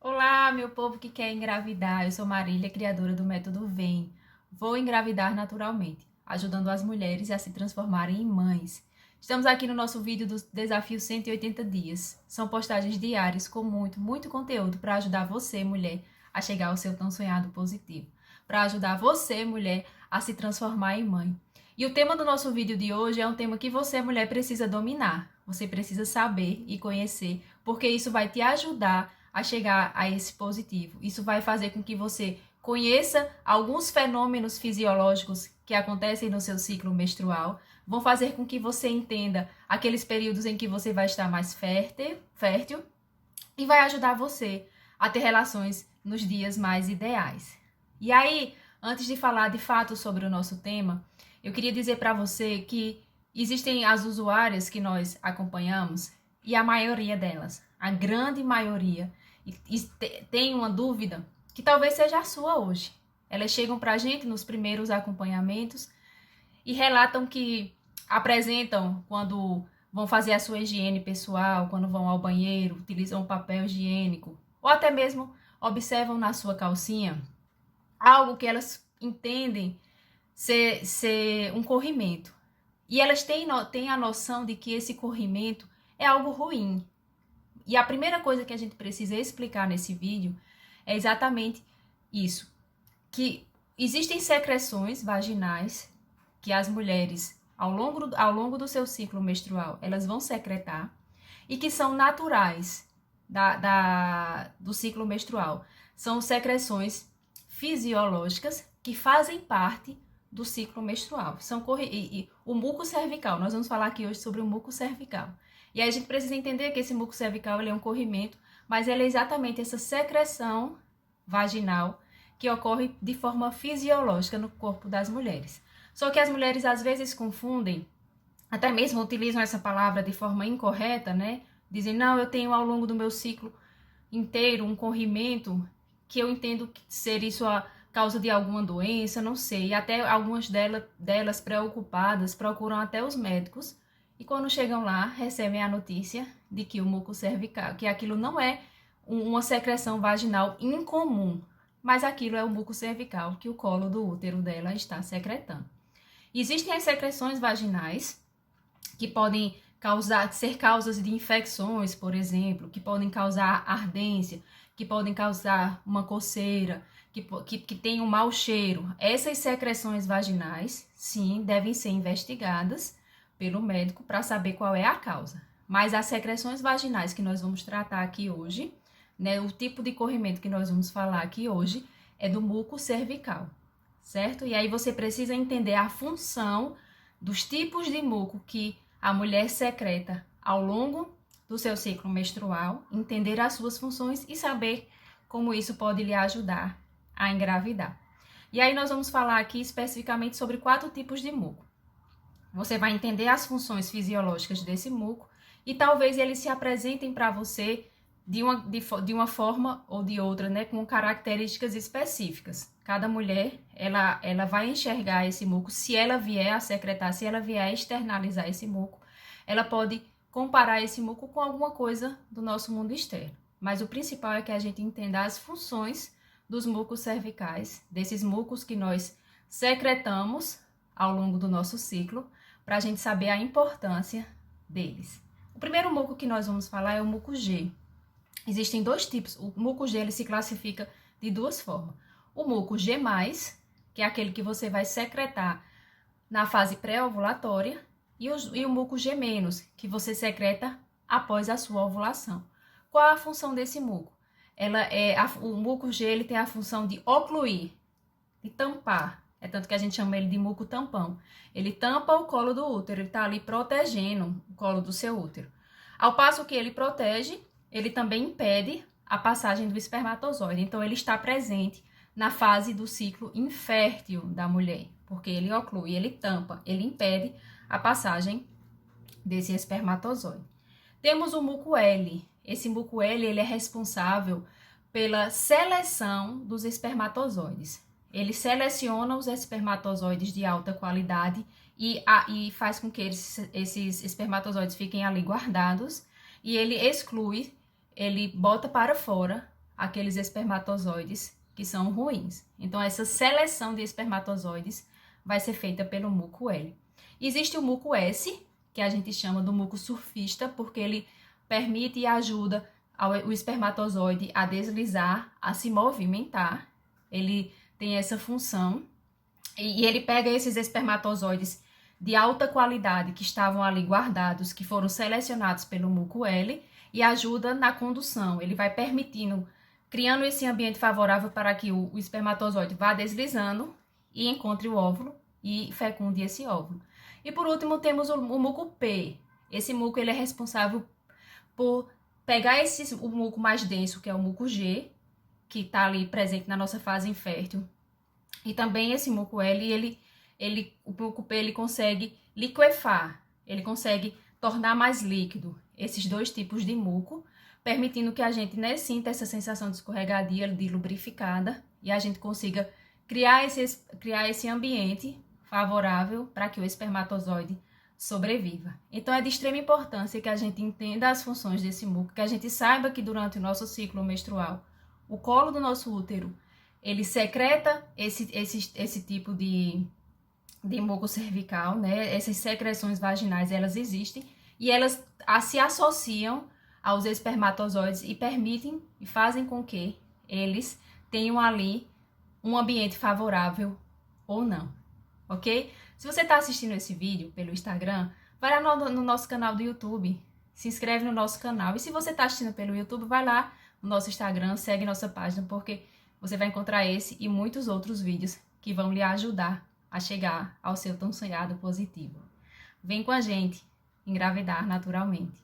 Olá, meu povo que quer engravidar. Eu sou Marília, criadora do método VEM. Vou engravidar naturalmente, ajudando as mulheres a se transformarem em mães. Estamos aqui no nosso vídeo do desafio 180 dias. São postagens diárias com muito conteúdo para ajudar você, mulher, a chegar ao seu tão sonhado positivo. Para ajudar você, mulher, a se transformar em mãe. E o tema do nosso vídeo de hoje é um tema que você, mulher, precisa dominar. Você precisa saber e conhecer, porque isso vai te ajudar a chegar a esse positivo. Isso vai fazer com que você conheça alguns fenômenos fisiológicos que acontecem no seu ciclo menstrual, vão fazer com que você entenda aqueles períodos em que você vai estar mais fértil e vai ajudar você a ter relações nos dias mais ideais. E aí, antes de falar de fato sobre o nosso tema, eu queria dizer para você que existem as usuárias que nós acompanhamos e a maioria delas, a grande maioria, tem uma dúvida que talvez seja a sua hoje. Elas chegam para a gente nos primeiros acompanhamentos e relatam que apresentam quando vão fazer a sua higiene pessoal, quando vão ao banheiro, utilizam papel higiênico, ou até mesmo observam na sua calcinha algo que elas entendem ser um corrimento. E elas têm a noção de que esse corrimento é algo ruim. E a primeira coisa que a gente precisa explicar nesse vídeo é exatamente isso, que existem secreções vaginais que as mulheres, ao longo do seu ciclo menstrual, elas vão secretar e que são naturais do ciclo menstrual. São secreções fisiológicas que fazem parte do ciclo menstrual. O muco cervical, nós vamos falar aqui hoje sobre o muco cervical. E aí a gente precisa entender que esse muco cervical ele é um corrimento, mas ele é exatamente essa secreção vaginal que ocorre de forma fisiológica no corpo das mulheres. Só que as mulheres às vezes confundem, até mesmo utilizam essa palavra de forma incorreta, né? Dizem, não, eu tenho ao longo do meu ciclo inteiro um corrimento que eu entendo ser isso a causa de alguma doença, não sei. E até algumas delas preocupadas procuram até os médicos e quando chegam lá recebem a notícia de que o muco cervical, que aquilo não é uma secreção vaginal incomum, mas aquilo é o muco cervical que o colo do útero dela está secretando. Existem as secreções vaginais que podem ser causas de infecções, por exemplo, que podem causar ardência, que podem causar uma coceira, que tem um mau cheiro. Essas secreções vaginais, sim, devem ser investigadas pelo médico para saber qual é a causa. Mas as secreções vaginais que nós vamos tratar aqui hoje, né, o tipo de corrimento que nós vamos falar aqui hoje é do muco cervical, certo? E aí você precisa entender a função dos tipos de muco que a mulher secreta ao longo do seu ciclo menstrual, entender as suas funções e saber como isso pode lhe ajudar a engravidar. E aí nós vamos falar aqui especificamente sobre 4 tipos de muco. Você vai entender as funções fisiológicas desse muco e talvez eles se apresentem para você de uma forma ou de outra, né, com características específicas. Cada mulher, ela vai enxergar esse muco, se ela vier a secretar, se ela vier a externalizar esse muco, ela pode comparar esse muco com alguma coisa do nosso mundo externo. Mas o principal é que a gente entenda as funções dos mucos cervicais, desses mucos que nós secretamos ao longo do nosso ciclo, para a gente saber a importância deles. O primeiro muco que nós vamos falar é o muco G. Existem 2 tipos. O muco G ele se classifica de 2 formas. O muco G+, que é aquele que você vai secretar na fase pré-ovulatória, e o muco G-, que você secreta após a sua ovulação. Qual a função desse muco? O muco G ele tem a função de ocluir, de tampar. É tanto que a gente chama ele de muco tampão. Ele tampa o colo do útero, ele está ali protegendo o colo do seu útero. Ao passo que ele protege, ele também impede a passagem do espermatozoide. Então, ele está presente na fase do ciclo infértil da mulher, porque ele oclui, ele tampa, ele impede a passagem desse espermatozoide. Temos o muco L. Esse muco L ele é responsável pela seleção dos espermatozoides. Ele seleciona os espermatozoides de alta qualidade e faz com que esses espermatozoides fiquem ali guardados e ele exclui, ele bota para fora aqueles espermatozoides que são ruins. Então, essa seleção de espermatozoides vai ser feita pelo muco L. Existe o muco S, que a gente chama do muco surfista, porque ele permite e ajuda o espermatozoide a deslizar, a se movimentar. Ele tem essa função e ele pega esses espermatozoides de alta qualidade que estavam ali guardados, que foram selecionados pelo muco L, e ajuda na condução. Ele vai permitindo, criando esse ambiente favorável para que o espermatozoide vá deslizando e encontre o óvulo e fecunde esse óvulo. E por último temos o muco P. Esse muco ele é responsável por pegar o muco mais denso, que é o muco G, que está ali presente na nossa fase infértil. E também esse muco L, o muco P ele consegue liquefar, ele consegue tornar mais líquido esses dois tipos de muco, permitindo que a gente, né, sinta essa sensação de escorregadia, de lubrificada, e a gente consiga criar esse ambiente favorável para que o espermatozoide sobreviva. Então é de extrema importância que a gente entenda as funções desse muco, que a gente saiba que durante o nosso ciclo menstrual, o colo do nosso útero, ele secreta esse tipo de muco cervical, né? Essas secreções vaginais, elas existem e elas se associam aos espermatozoides e permitem e fazem com que eles tenham ali um ambiente favorável ou não, ok? Se você está assistindo esse vídeo pelo Instagram, vai lá no nosso canal do YouTube, se inscreve no nosso canal. E se você está assistindo pelo YouTube, vai lá no nosso Instagram, segue nossa página, porque você vai encontrar esse e muitos outros vídeos que vão lhe ajudar a chegar ao seu tão sonhado positivo. Vem com a gente engravidar naturalmente.